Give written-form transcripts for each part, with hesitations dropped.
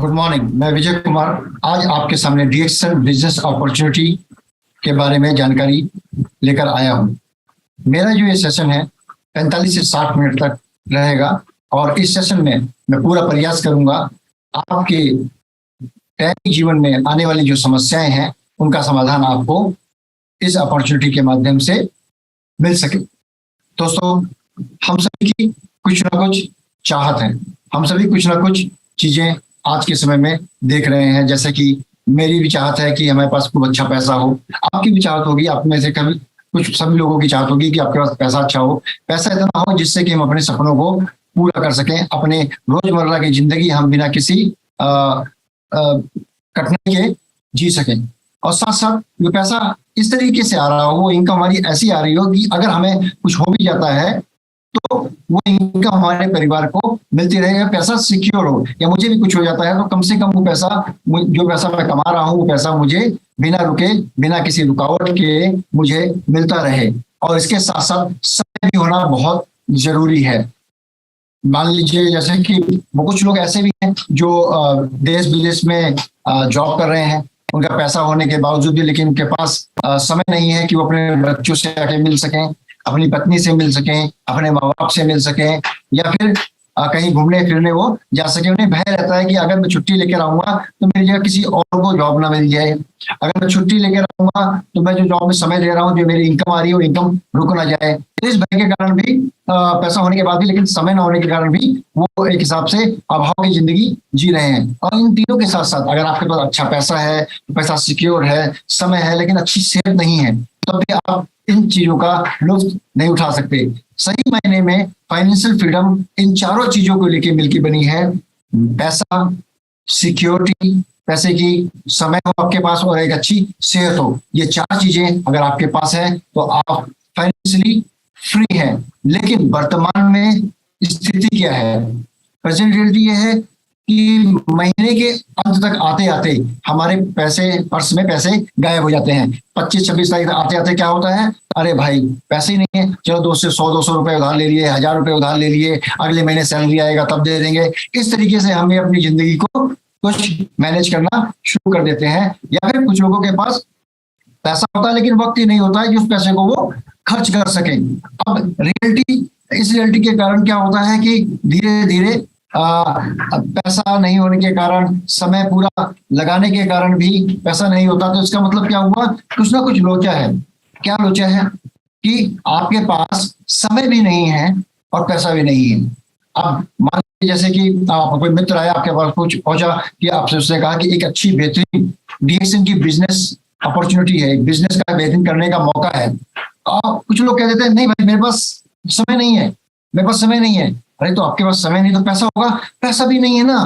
Good morning. मैं विजय कुमार आज आपके सामने डीएक्सएल बिजनेस अपॉर्चुनिटी के बारे में जानकारी लेकर आया हूँ। मेरा जो ये सेशन है 45 से 60 मिनट तक रहेगा और इस सेशन में मैं पूरा प्रयास करूंगा आपके दैनिक जीवन में आने वाली जो समस्याएं हैं उनका समाधान आपको इस अपॉर्चुनिटी के माध्यम से मिल सके। दोस्तों, हम सभी की कुछ ना कुछ चाहत है, हम सभी कुछ ना कुछ चीजें आज के समय में देख रहे हैं। जैसे कि मेरी भी चाहत है कि हमारे पास खूब अच्छा पैसा हो, आपकी भी चाहत होगी, आप में से कभी कुछ सभी लोगों की चाहत होगी कि आपके पास पैसा अच्छा हो, पैसा इतना हो जिससे कि हम अपने सपनों को पूरा कर सकें, अपने रोजमर्रा की जिंदगी हम बिना किसी कठिनाई के जी सकें। और साथ साथ जो पैसा इस तरीके से आ रहा हो, वो इनकम हमारी ऐसी आ रही हो कि अगर हमें कुछ हो भी जाता है तो वो इनकम हमारे परिवार को मिलती रहेगा, पैसा सिक्योर हो, या मुझे भी कुछ हो जाता है तो कम से कम वो पैसा, जो पैसा मैं कमा रहा हूँ, वो पैसा मुझे बिना रुके, बिना किसी रुकावट के मुझे मिलता रहे। और इसके साथ साथ समय भी होना बहुत जरूरी है। मान लीजिए जैसे कि वो कुछ लोग ऐसे भी हैं जो देश विदेश में जॉब कर रहे हैं, उनका पैसा होने के बावजूद भी लेकिन उनके पास समय नहीं है कि वो अपने बच्चों से आके मिल सकें, अपनी पत्नी से मिल सकें, अपने माँ बाप से मिल सकें, या फिर कहीं घूमने फिरने वो जा सके। उन्हें भय रहता है कि अगर मैं छुट्टी लेकर आऊंगा तो मेरी जगह किसी और को जॉब ना मिल जाए, अगर मैं छुट्टी लेकर आऊंगा तो मैं जो जॉब में समय दे रहा हूँ, जो मेरी इनकम आ रही है, वो इनकम रुक ना जाए। तो इस भय के कारण भी पैसा होने के बाद भी लेकिन समय ना होने के कारण भी वो एक हिसाब से अभाव की जिंदगी जी रहे हैं। और इन तीनों के साथ साथ अगर आपके पास अच्छा पैसा है, पैसा सिक्योर है, समय है, लेकिन अच्छी सेहत नहीं है, तब भी आप इन चीजों का लुत्फ नहीं उठा सकते। सही मायने में फाइनेंशियल फ्रीडम इन चारों चीजों को लेकर मिलकर बनी है। पैसा, सिक्योरिटी, पैसे की, समय हो आपके पास और एक अच्छी सेहत हो, ये चार चीजें अगर आपके पास है तो आप फाइनेंशियली फ्री है। लेकिन वर्तमान में स्थिति क्या है? प्रेजेंट रियलिटी ये है कि महीने के अंत तक आते आते हमारे पैसे, पर्स में पैसे गायब हो जाते हैं। 25-26 तारीख आते आते क्या होता है, अरे भाई पैसे ही नहीं है, चलो दोस्त से 100-200 रुपए उधार ले लिए, 1000 रुपए उधार ले लिए, अगले महीने सैलरी आएगा तब दे देंगे। इस तरीके से हमें अपनी जिंदगी को कुछ मैनेज करना शुरू कर देते हैं। या फिर कुछ लोगों के पास पैसा होता है लेकिन वक्त ही नहीं होता है कि उस पैसे को वो खर्च कर सके। अब इस रियलिटी के कारण क्या होता है कि धीरे धीरे पैसा नहीं होने के कारण, समय पूरा लगाने के कारण भी पैसा नहीं होता। तो इसका मतलब क्या हुआ, कुछ ना कुछ लोचा है। क्या लोचा है कि आपके पास समय भी नहीं है और पैसा भी नहीं है। अब मान लीजिए जैसे कि कोई मित्र आया आपके पास, कुछ पहुंचा कि आपसे उसने कहा कि एक अच्छी बेहतरीन डीएक्सएल की बिजनेस अपॉर्चुनिटी है, बिजनेस का बेहतरीन करने का मौका है। कुछ लोग कह देते हैं नहीं भाई मेरे पास समय नहीं है, मेरे पास समय नहीं है। अरे तो आपके पास समय नहीं तो पैसा होगा, पैसा भी नहीं है ना,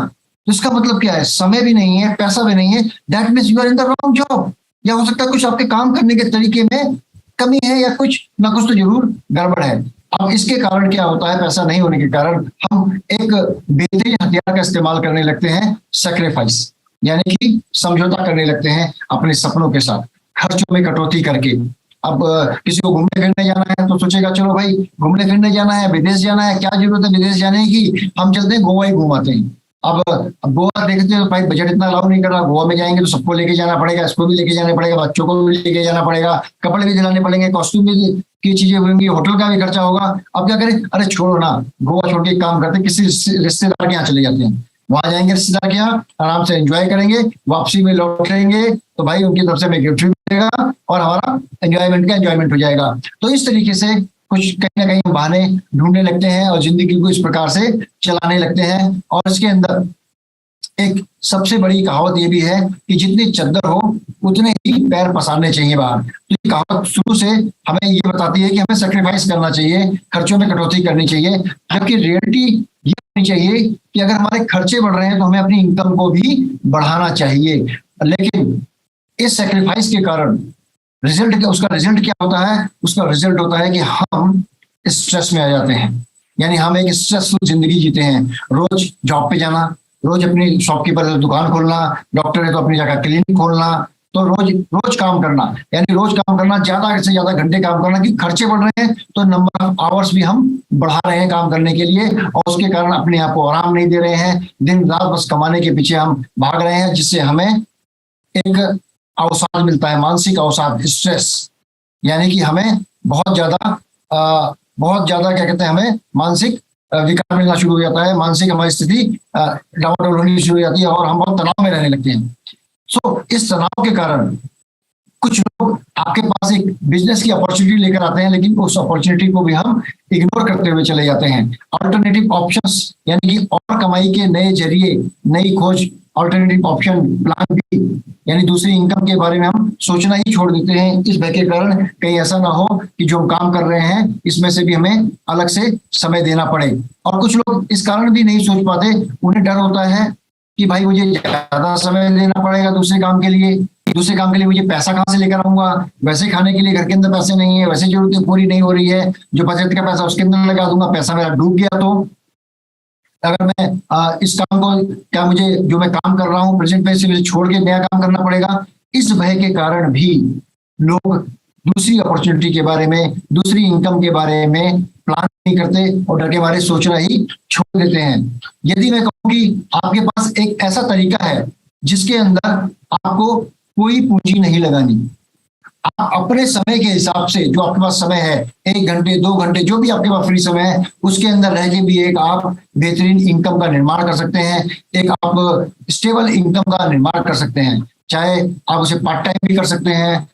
तो इसका मतलब क्या है, समय भी नहीं है, पैसा भी नहीं है, that means you are in the wrong job. या हो सकता है कुछ आपके काम करने के तरीके में कमी है, या कुछ ना कुछ तो जरूर गड़बड़ है। अब इसके कारण क्या होता है, पैसा नहीं होने के कारण हम एक बेहतरीन हथियार का इस्तेमाल करने लगते हैं, सैक्रिफाइस, यानी कि समझौता करने लगते हैं अपने सपनों के साथ, खर्चों में कटौती करके। अब किसी को घूमने फिरने जाना है तो सोचेगा चलो भाई घूमने फिरने जाना है, विदेश जाना है, क्या जरूरत है विदेश जाने की, हम चलते हैं गोवा ही घुमाते हैं। अब गोवा देखते हैं तो भाई बजट इतना अलाउ नहीं कर रहा, गोवा में जाएंगे तो सबको लेके जाना पड़ेगा, इसको भी लेके जाना पड़ेगा, बच्चों को भी लेके जाना पड़ेगा, कपड़े भी दिलाने पड़ेंगे, कॉस्ट्यूम भी की चीजें होंगी, होटल का भी खर्चा होगा। अब क्या करें, अरे छोड़ो ना, गोवा छोड़ के काम करते किसी रिश्तेदार के यहाँ चले जाते हैं, वहां जाएंगे रिश्तेदार के यहाँ, आराम से एंजॉय करेंगे, वापसी में लौटेंगे तो भाई उनकी तरफ से हमें गिफ्ट भी मिलेगा और हमारा एंजॉयमेंट हो जाएगा। तो इस तरीके से कुछ कहीं ना कहीं हम बहाने ढूंढने लगते हैं और जिंदगी को इस प्रकार से चलाने लगते हैं। और इसके अंदर एक सबसे बड़ी कहावत ये भी है कि जितनी चद्दर हो उतने ही पैर पसारने चाहिए बाहर। तो ये कहावत शुरू से हमें ये बताती है कि हमें सेक्रीफाइस करना चाहिए, खर्चों में कटौती करनी चाहिए। जबकि रियलिटी ये होनी चाहिए कि अगर हमारे खर्चे बढ़ रहे हैं तो हमें अपनी इनकम को भी बढ़ाना चाहिए। लेकिन इस सेक्रीफाइस के कारण उसका रिजल्ट क्या होता है, उसका रिजल्ट होता है कि हम स्ट्रेस में आ जाते हैं, यानी हम एक स्ट्रेसफुल जिंदगी जीते हैं। रोज जॉब पे जाना, रोज अपनी शॉपकीपर दुकान खोलना, डॉक्टर है तो अपनी जगह क्लिनिक खोलना, तो रोज रोज काम करना, यानी रोज काम करना, ज्यादा से ज्यादा घंटे काम करना, क्योंकि खर्चे बढ़ रहे हैं तो नंबर ऑफ आवर्स भी हम बढ़ा रहे हैं काम करने के लिए, और उसके कारण अपने आप को आराम नहीं दे रहे हैं, दिन रात बस कमाने के पीछे हम भाग रहे हैं, जिससे हमें एक अवसाद मिलता है, मानसिक अवसाद, स्ट्रेस, यानी कि हमें बहुत ज्यादा क्या कहते हैं, हमें मानसिक विकार मिलना शुरू हो जाता है, मानसिक हमारी स्थिति डावाडोल होनी शुरू हो जाती है और हम बहुत तनाव में रहने लगते हैं। सो इस तनाव के कारण कुछ लोग आपके पास एक बिजनेस की अपॉर्चुनिटी लेकर आते हैं, लेकिन उस अपॉर्चुनिटी को भी हम इग्नोर करते हुए चले जाते हैं। अल्टरनेटिव ऑप्शंस, यानी कि और कमाई के नए जरिए, नई खोज, अल्टरनेटिव ऑप्शन, प्लान बी, यानी दूसरी इनकम के बारे में हम सोचना ही छोड़ देते हैं, इस भय के कारण कहीं ऐसा ना हो कि जो हम काम कर रहे हैं इसमें से भी हमें अलग से समय देना पड़े। और कुछ लोग इस कारण भी नहीं सोच पाते, उन्हें डर होता है कि भाई मुझे ज्यादा समय देना पड़ेगा दूसरे काम के लिए, मुझे पैसा कहाँ से लेकर आऊंगा, वैसे खाने के लिए घर के अंदर पैसे नहीं है, वैसे जरूरतें पूरी नहीं हो रही है, जो बचत का पैसा उसके अंदर लगा दूंगा, पैसा मेरा डूब गया तो अगर मैं इस काम को, क्या मुझे जो मैं काम कर रहा हूँ प्रेजेंट में से छोड़ के नया काम करना पड़ेगा। इस भय के कारण भी लोग दूसरी अपॉर्चुनिटी के बारे में, दूसरी इनकम के बारे में प्लान नहीं करते और डर के मारे सोचना ही छोड़ देते हैं। यदि मैं कहूँ कि आपके पास एक ऐसा तरीका है जिसके अंदर आपको कोई पूंजी नहीं लगानी, आप अपने समय के हिसाब से, जो आपके पास समय है 1 घंटे 2 घंटे जो भी आपके पास फ्री समय है, उसके अंदर रह के भी एक आप बेहतरीन इनकम का निर्माण कर सकते हैं, एक आप स्टेबल इनकम का निर्माण कर सकते हैं। चाहे आप उसे पार्ट टाइम भी कर सकते हैं,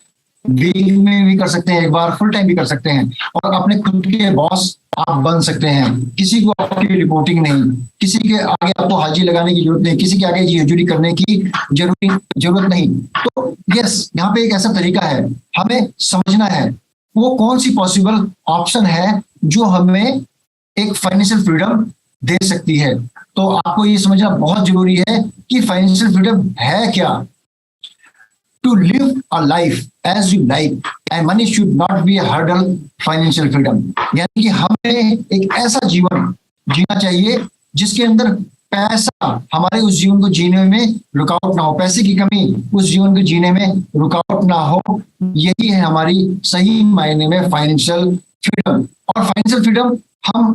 वीक में भी कर सकते हैं, एक बार फुल टाइम भी कर सकते हैं, और अपने खुद के बॉस आप बन सकते हैं। किसी को आपकी रिपोर्टिंग नहीं, किसी के आगे आपको हाजिरी लगाने की जरूरत नहीं, किसी के आगे हजूरी करने की जरूरत नहीं। तो यस, यहाँ पे एक ऐसा तरीका है, हमें समझना है वो कौन सी पॉसिबल ऑप्शन है जो हमें एक फाइनेंशियल फ्रीडम दे सकती है। तो आपको ये समझना बहुत जरूरी है कि फाइनेंशियल फ्रीडम है क्या। To live a life as you like and money should not be a hurdle, financial freedom, यानी कि हमें एक ऐसा जीवन जीना चाहिए जिसके अंदर पैसा हमारे उस जीवन को जीने में रुकावट ना हो, पैसे की कमी उस जीवन को जीने में रुकावट ना हो। यही है हमारी सही मायने में फाइनेंशियल फ्रीडम। और फाइनेंशियल फ्रीडम हम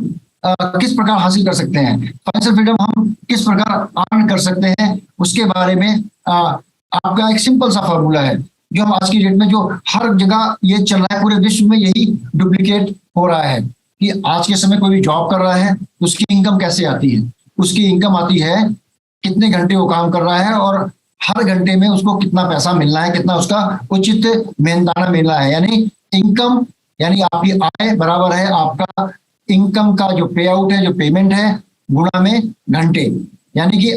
किस प्रकार हासिल कर सकते हैं, फाइनेंशियल फ्रीडम हम किस प्रकार अर्न कर सकते हैं, उसके बारे में आपका एक सिंपल सा फॉर्मूला है जो हम आज की डेट में, जो हर जगह ये चल रहा है, पूरे विश्व में यही डुप्लीकेट हो रहा है कि आज के समय कोई भी जॉब कर रहा है तो उसकी इनकम कैसे आती है, उसकी इनकम आती है कितने घंटे वो काम कर रहा है और हर घंटे में उसको कितना पैसा मिलना है, कितना उसका उचित मेहनताना मिलना है। यानी इनकम, यानी आपकी आय बराबर है आपका इनकम का जो पे आउट है, जो पेमेंट है, गुणा में घंटे, यानी कि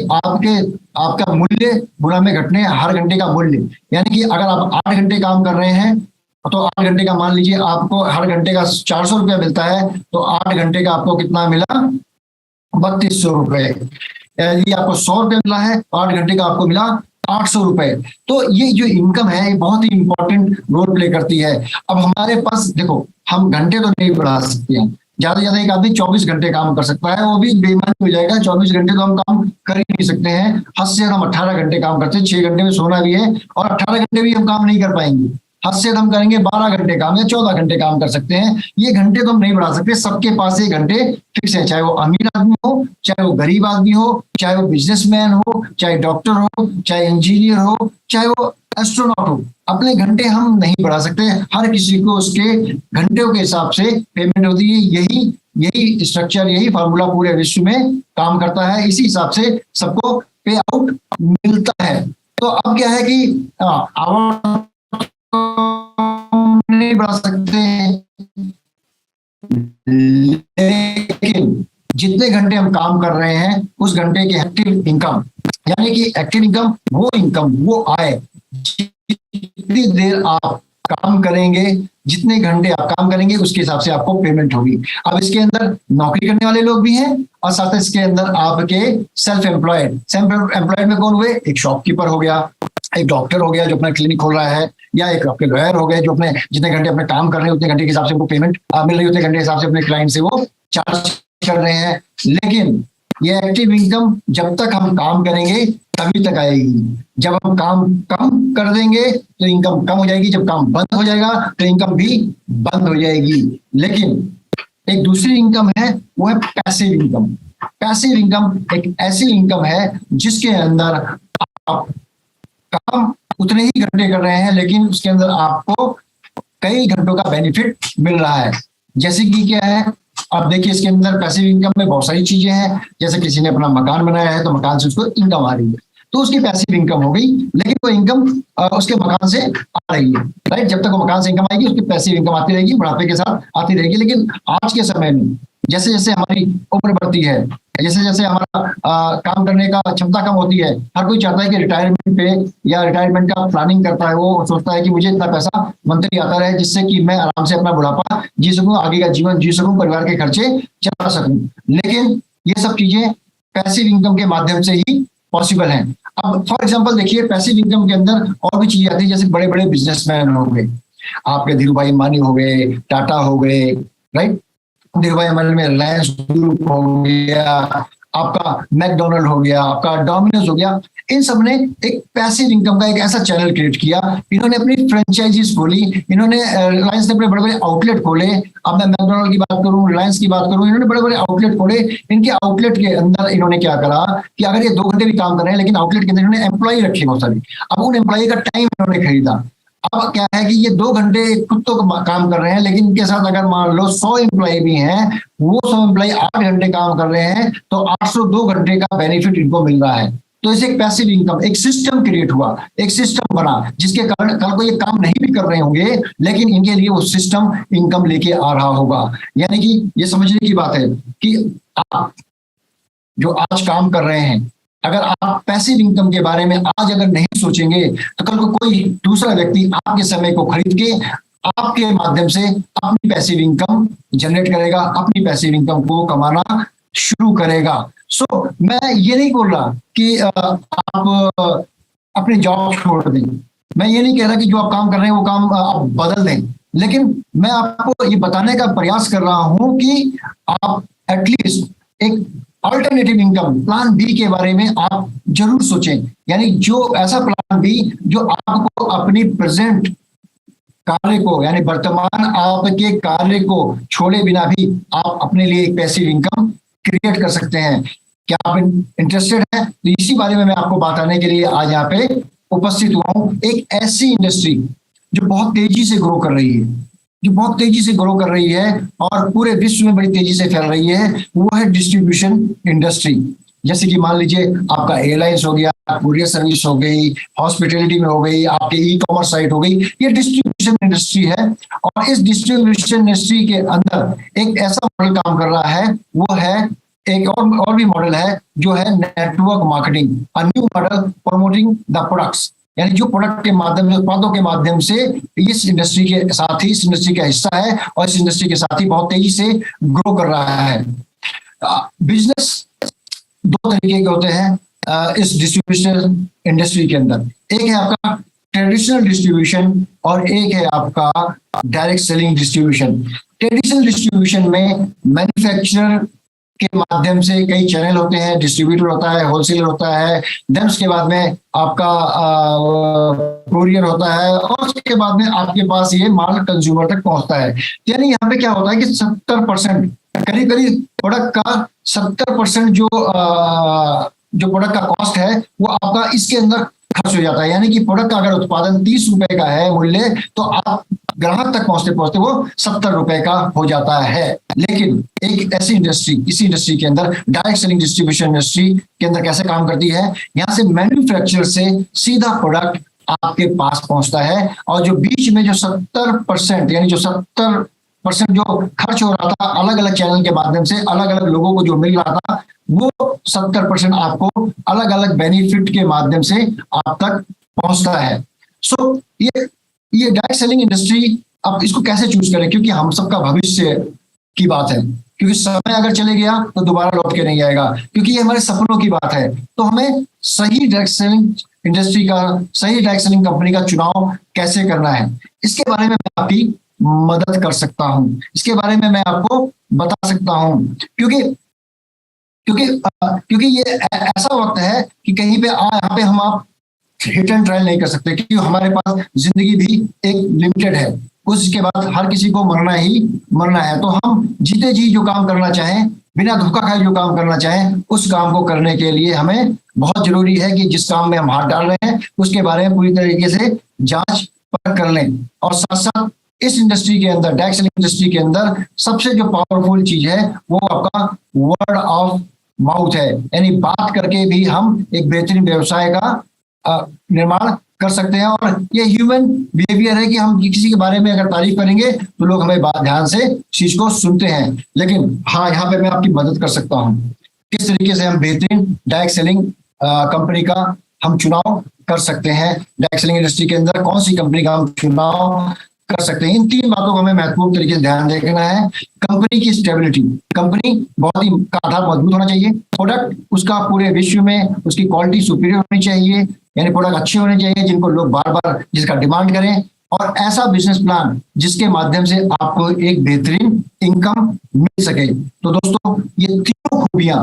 आपका मूल्य गुणा में घटने हर घंटे का मूल्य। यानी कि अगर आप 8 घंटे काम कर रहे हैं तो 8 घंटे का मान लीजिए आपको हर घंटे का 400 रुपया मिलता है, तो 8 घंटे का आपको कितना मिला, 3200 रुपए। यदि आपको 100 रुपये मिला है तो 8 घंटे का आपको मिला 800 रुपए। तो ये जो इनकम है ये बहुत ही इंपॉर्टेंट रोल प्ले करती है। अब हमारे पास देखो, हम घंटे तो नहीं बढ़ा सकते हैं, ज्यादा से ज्यादा एक आदमी 24 घंटे काम कर सकता है, वो भी बेईमानी हो जाएगा। 24 घंटे तो हम काम कर ही नहीं सकते हैं, हद से हम 18 घंटे काम करते हैं, 6 घंटे में सोना भी है और 18 घंटे भी हम काम नहीं कर पाएंगे। हद से हम करेंगे 12 घंटे काम या 14 घंटे काम कर सकते हैं। ये घंटे तो हम नहीं बढ़ा सकते, सबके पास ये घंटे फिक्स है, चाहे वो अमीर आदमी हो, चाहे वो गरीब आदमी हो, चाहे वो बिजनेसमैन हो, चाहे डॉक्टर हो, चाहे इंजीनियर हो, चाहे वो एस्ट्रोनॉट हो। अपने घंटे हम नहीं बढ़ा सकते, हर किसी को उसके घंटों के हिसाब से पेमेंट होती है। यही स्ट्रक्चर, यही फॉर्मूला पूरे विश्व में काम करता है, इसी हिसाब से सबको पे आउट मिलता है। तो अब क्या है कि आवर नहीं बढ़ा सकते, लेकिन जितने घंटे हम काम कर रहे हैं उस घंटे की एक्टिव इनकम, यानी कि एक्टिव इनकम वो आय, जितनी देर आप काम करेंगे, जितने घंटे आप काम करेंगे उसके हिसाब से आपको पेमेंट होगी। अब इसके अंदर नौकरी करने वाले लोग भी हैं और साथ इसके अंदर आपके सेल्फ एम्प्लॉयड में कौन हुए, एक शॉपकीपर हो गया, एक डॉक्टर हो गया जो अपना क्लिनिक खोल रहा है, या एक आपके लॉयर हो गए जो अपने जितने घंटे अपने काम कर रहे हैं उतने घंटे के हिसाब से वो पेमेंट मिल रही है, उतने घंटे के हिसाब से अपने क्लाइंट से वो चार्ज कर रहे हैं। लेकिन ये एक्टिव इनकम जब तक हम काम करेंगे तभी तक आएगी। जब हम काम कम कर देंगे तो इनकम कम हो जाएगी, जब काम बंद हो जाएगा तो इनकम भी बंद हो जाएगी। लेकिन एक दूसरी इनकम है, वो है पैसिव इनकम। पैसिव इनकम एक ऐसी इनकम है जिसके अंदर आप काम उतने ही घंटे कर रहे हैं, लेकिन उसके अंदर आपको कई घंटों का बेनिफिट मिल रहा है। जैसे कि क्या है, अब देखिए इसके अंदर पैसिव इनकम में बहुत सारी चीजें हैं। जैसे किसी ने अपना मकान बनाया है तो मकान से उसको इनकम आ रही है, तो उसकी पैसिव इनकम हो गई। लेकिन वो इनकम उसके मकान से आ रही है, राइट। जब तक वो मकान से इनकम आएगी उसकी पैसिव इनकम आती रहेगी, बुढ़ापे के साथ आती रहेगी। लेकिन आज के समय में जैसे जैसे हमारी उम्र बढ़ती है, जैसे जैसे हमारा काम करने का क्षमता कम होती है, हर कोई चाहता है कि रिटायरमेंट पे या रिटायरमेंट का प्लानिंग करता है। वो सोचता है कि मुझे इतना पैसा मंथली आता रहे जिससे कि मैं आराम से अपना बुढ़ापा जी सकूं, आगे का जीवन जी सकूं, परिवार के खर्चे चला सकूं। लेकिन ये सब चीजें पैसिव इनकम के माध्यम से ही पॉसिबल है। अब फॉर एग्जाम्पल देखिए, पैसिव इनकम के अंदर और भी चीजें आती है, जैसे बड़े बड़े बिजनेसमैन हो गए, आपके धीरू भाई अंबानी हो गए, टाटा हो गए, राइट। धीरू भाई अंबानी में रिलायंस ग्रुप हो गया, आपका मैकडोनल्ड हो गया, आपका डोमिनोज हो गया। इन सब ने एक पैसिव इनकम का एक ऐसा चैनल क्रिएट किया। इन्होंने अपनी फ्रेंचाइजीज खोली, इन्होंने रिलायंस ने बड़े बड़े बड़े आउटलेट खोले। अब मैं मैकडोनल्ड की बात करूं, रिलायंस की बात करूं, इन्होंने बड़े बड़े आउटलेट खोले। इनके आउटलेट के अंदर इन्होंने क्या करा कि अगर ये 2 घंटे भी काम कर रहे हैं, लेकिन आउटलेट के अंदर इन्होंने एम्प्लॉय रखे बहुत सारे। अब उन एम्प्लॉय का टाइम इन्होंने खरीदा। अब क्या है कि ये 2 घंटे खुद तो काम कर रहे हैं, लेकिन इनके साथ अगर मान लो 100 एम्प्लॉय भी हैं, वो 100 एम्प्लॉय 8 घंटे काम कर रहे हैं, तो 802 घंटे का बेनिफिट इनको मिल रहा है। तो इसे एक पैसिव इनकम, एक सिस्टम क्रिएट हुआ, एक सिस्टम बना, जिसके कारण कल को ये काम नहीं भी कर रहे होंगे, लेकिन इनके लिए वो सिस्टम इनकम लेके आ रहा होगा। यानी कि ये समझने की बात है कि आप जो आज काम कर रहे हैं, अगर आप पैसिव इनकम के बारे में आज अगर नहीं सोचेंगे, तो कल को कोई दूसरा व्यक्ति आपके समय को खरीद के आपके माध्यम से अपनी पैसिव इनकम जनरेट करेगा, अपनी पैसिव इनकम को कमाना शुरू करेगा। सो मैं ये नहीं बोल रहा कि आप अपनी जॉब छोड़ दें, मैं ये नहीं कह रहा कि जो आप काम कर रहे हैं वो काम आप बदल दें, लेकिन मैं आपको ये बताने का प्रयास कर रहा हूं कि आप एटलीस्ट एक अल्टरनेटिव इनकम प्लान बी के बारे में आप जरूर सोचें। यानी जो ऐसा प्लान बी जो आपको अपनी प्रेजेंट कार्य को, यानी वर्तमान आपके कार्य को छोड़े बिना भी आप अपने लिए एक पैसिव इनकम क्रिएट कर सकते हैं। क्या आप इंटरेस्टेड हैं? तो इसी बारे में मैं आपको बताने के लिए आज यहाँ पे उपस्थित हुआ हूँ। एक ऐसी इंडस्ट्री जो बहुत तेजी से ग्रो कर रही है, जो बहुत तेजी से ग्रो कर रही है और पूरे विश्व में बड़ी तेजी से फैल रही है, वो है डिस्ट्रीब्यूशन इंडस्ट्री। जैसे कि मान लीजिए आपका एयरलाइंस हो गया, कुरियर सर्विस हो गई, हॉस्पिटैलिटी में हो गई, आपके ई कॉमर्स साइट हो गई, ये डिस्ट्रीब्यूशन इंडस्ट्री है। और इस डिस्ट्रीब्यूशन इंडस्ट्री के अंदर एक ऐसा मॉडल काम कर रहा है, वो है एक और भी मॉडल है जो है network marketing, a new model promoting the products. यानी जो प्रोडक्ट के माध्यम से, उत्पादों के माध्यम से इस इंडस्ट्री के साथ ही, इस इंडस्ट्री का हिस्सा है और इस इंडस्ट्री के साथ ही बहुत तेजी से ग्रो कर रहा है। बिजनेस 2 तरीके के होते हैं इस डिस्ट्रीब्यूशन इंडस्ट्री के अंदर। एक है आपका ट्रेडिशनल डिस्ट्रीब्यूशन और एक है आपका direct selling distribution. Traditional distribution में मैन्युफैक्चरर के माध्यम से कई चैनल होते हैं, डिस्ट्रीब्यूटर होता है, होलसेलर होता है, देन उसके बाद में आपका कुरियर होता है और उसके बाद में आपके पास ये माल कंज्यूमर तक पहुंचता है। यानी यहाँ पे क्या होता है कि 70%, करीब करीब प्रोडक्ट का 70% जो प्रोडक्ट का कॉस्ट है वो आपका इसके अंदर खर्च हो जाता है। यानी कि प्रोडक्ट का अगर उत्पादन 30 रुपए का है मूल्य, तो आप ग्राहक तक पहुंचते पहुंचते वो 70 रुपए का हो जाता है। लेकिन एक ऐसी इंडस्ट्री, इसी इंडस्ट्री के अंदर डायरेक्ट सेलिंग डिस्ट्रीब्यूशन इंडस्ट्री के अंदर कैसे काम करती है, यहाँ से मैन्युफैक्चरर से सीधा प्रोडक्ट आपके पास पहुंचता है और जो बीच में जो 70%, यानी जो 70% जो खर्च हो रहा था अलग अलग चैनल के माध्यम से, अलग अलग लोगों को जो मिल रहा था, वो 70% आपको अलग अलग बेनिफिट के माध्यम से आप तक पहुंचता है। सो ये डायरेक्ट सेलिंग इंडस्ट्री, अब इसको कैसे चूज करें, क्योंकि हम सबका भविष्य की बात है, क्योंकि समय अगर चले गया तो दोबारा लौट के नहीं आएगा, क्योंकि ये हमारे सपनों की बात है। तो हमें सही डायरेक्ट सेलिंग इंडस्ट्री का, सही डायरेक्ट सेलिंग कंपनी का चुनाव कैसे करना है, इसके बारे में मैं आपकी मदद कर सकता हूं, इसके बारे में मैं आपको बता सकता हूं। क्योंकि क्योंकि ये ऐसा वक्त है कि कहीं पे यहाँ पे हम आप हिट एंड ट्रायल नहीं कर सकते, क्योंकि हमारे पास जिंदगी भी एक लिमिटेड है। उसके बाद हर किसी को मरना ही मरना है। तो हम जीते जी जो काम करना चाहें, बिना धोखा खाए जो काम करना चाहें, उस काम को करने के लिए हमें बहुत जरूरी है कि जिस काम में हम हाथ डाल रहे हैं उसके बारे में पूरी तरीके से जांच परख कर लें। और साथ साथ इस इंडस्ट्री के अंदर, डायरेक्ट सेलिंग इंडस्ट्री के अंदर सबसे जो पावरफुल चीज है वो आपका वर्ड ऑफ माउथ है। यानी बात करके भी हम एक बेहतरीन व्यवसाय का निर्माण कर सकते हैं। और ये ह्यूमन बिहेवियर है कि हम किसी के बारे में अगर तारीफ करेंगे तो लोग हमें ध्यान से चीज को सुनते हैं। लेकिन हाँ, यहाँ पे मैं आपकी मदद कर सकता हूँ किस तरीके से हम बेहतरीन डायरेक्ट सेलिंग कंपनी का हम चुनाव कर सकते हैं। डायरेक्ट सेलिंग इंडस्ट्री के अंदर कौन सी कंपनी का हम चुनाव कर सकते हैं, इन 3 बातों को हमें महत्वपूर्ण तरीके से ध्यान देखना है। कंपनी की स्टेबिलिटी, कंपनी बहुत ही का आधार मजबूत होना चाहिए। प्रोडक्ट उसका पूरे विश्व में उसकी क्वालिटी सुपीरियर होनी चाहिए, यानी प्रोडक्ट अच्छे होने चाहिए जिनको लोग बार बार जिसका डिमांड करें। और ऐसा बिजनेस प्लान जिसके माध्यम से आपको एक बेहतरीन इनकम मिल सके। तो दोस्तों, ये तीनों खूबियां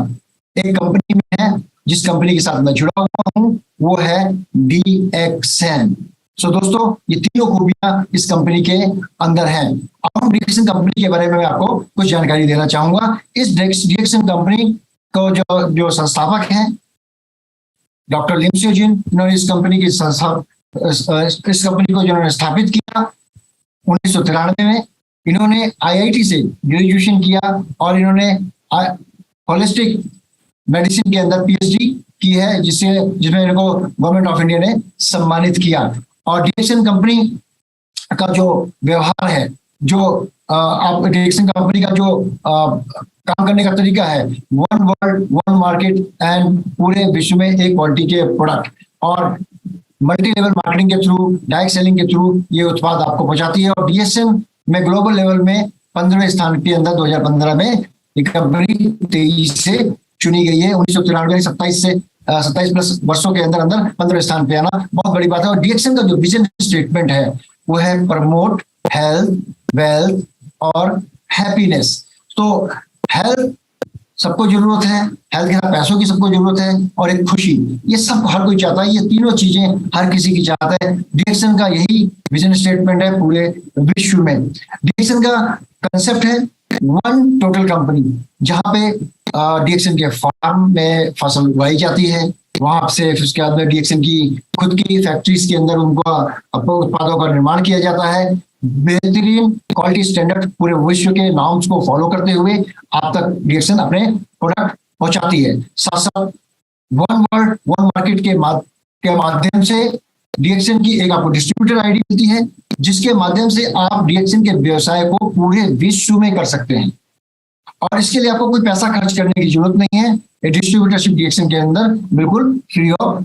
एक कंपनी में है जिस कंपनी के साथ मैं जुड़ा हुआ हूं, वो है DXN। सो दोस्तों, ये तीनों खूबियां इस कंपनी के अंदर हैं। अब हम DXN कंपनी के बारे में मैं आपको कुछ जानकारी देना चाहूंगा। इस DXN कंपनी को जो संस्थापक हैं डॉक्टर लिम सियो जिन, इन्होंने इस कंपनी की इस कंपनी को जिन्होंने स्थापित किया 1993 में। इन्होंने IIT से ग्रेजुएशन किया और इन्होंने होलिस्टिक मेडिसिन के अंदर PhD की है, जिसमें इनको गवर्नमेंट ऑफ इंडिया ने सम्मानित किया। और DXN कंपनी का जो व्यवहार है, जो आप DXN कंपनी का जो काम करने का तरीका है, 1 वर्ल्ड 1 मार्केट एंड पूरे विश्व में एक क्वालिटी के प्रोडक्ट और मल्टी लेवल मार्केटिंग के थ्रू, डायरेक्ट सेलिंग के थ्रू ये उत्पाद आपको पहुंचाती है। और DXN में ग्लोबल लेवल में 15वें स्थान के अंदर 2015 में ये कंपनी तेजी से चुनी गई है। 1993 27 प्लस वर्षों के अंदर 15वें स्थान पे आना बहुत बड़ी बात है। और DXN का जो विजन स्टेटमेंट है वो है प्रमोट हेल्थ, वेल्थ और हैप्पीनेस। तो हेल्थ सबको जरूरत है, हेल्थ के साथ पैसों की सबको जरूरत है, और एक खुशी, ये सब हर कोई चाहता है। ये तीनों चीजें हर किसी की चाहता है। DXN का यही विजन स्टेटमेंट है पूरे विश्व में। DXN का कंसेप्ट है 1 टोटल कंपनी, जहां पे DXN के फार्म में फसल उगाई जाती है, वहां से उसके बाद में DXN की खुद की फैक्ट्रीज के अंदर उनको उत्पादों का निर्माण किया जाता है। बेहतरीन क्वालिटी स्टैंडर्ड पूरे विश्व के नॉर्म्स को फॉलो करते हुए आप तक DXN अपने प्रोडक्ट पहुंचाती है। साथ साथ 1 वर्ल्ड 1 मार्केट के माध्यम से DXN की एक आपको डिस्ट्रीब्यूटर आईडी मिलती है, जिसके माध्यम से आप DXN के व्यवसाय को पूरे विश्व में कर सकते हैं। और इसके लिए आपको कोई पैसा खर्च करने की जरूरत नहीं है। ये डिस्ट्रीब्यूटरशिप DXN के अंदर बिल्कुल फ्री ऑफ